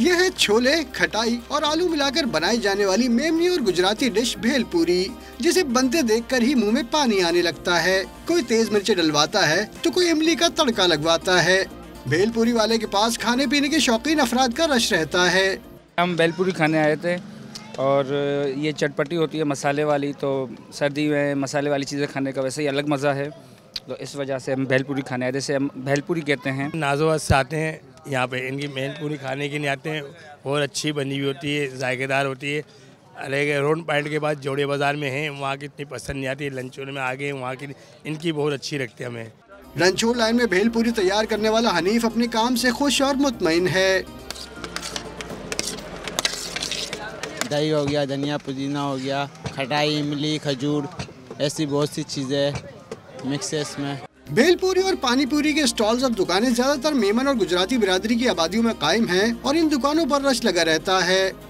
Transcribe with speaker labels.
Speaker 1: यह है छोले, खटाई और आलू मिलाकर बनाई जाने वाली मेमनी और गुजराती डिश भेलपूरी, जिसे बनते देखकर ही मुंह में पानी आने लगता है। कोई तेज मिर्ची डलवाता है तो कोई इमली का तड़का लगवाता है। भेलपूरी वाले के पास खाने पीने के शौकीन अफराद का रश रहता है।
Speaker 2: हम भेलपूरी खाने आए थे और ये चटपटी होती है मसाले वाली, तो सर्दी में मसाले वाली चीज़ें खाने का वैसे ही अलग मज़ा है, तो इस वजह से हम भेलपूरी खाने आए। जैसे हम भेलपूरी कहते हैं।
Speaker 3: नाजोवाद से आते हैं यहाँ पे, इनकी भेलपूरी खाने के लिए आते हैं। बहुत अच्छी बनी हुई होती है, जायकेदार होती है। अलग रोड पॉइंट के बाद जोड़े बाज़ार में है, वहाँ की इतनी पसंद नहीं आती। लंचों में आगे वहाँ की इनकी बहुत अच्छी लगती है हमें।
Speaker 1: रंछोड़ लाइन में भेलपूरी तैयार करने वाला हनीफ अपने काम से खुश और मुतमईन है।
Speaker 4: दही हो गया, धनिया पुदीना हो गया, खटाई, इमली, खजूर, ऐसी बहुत सी चीज़ें मिक्स है इसमें।
Speaker 1: भेलपूरी और पानीपूरी के स्टॉल्स और दुकानें ज्यादातर मेमन और गुजराती बिरादरी की आबादियों में कायम हैं और इन दुकानों पर रश लगा रहता है।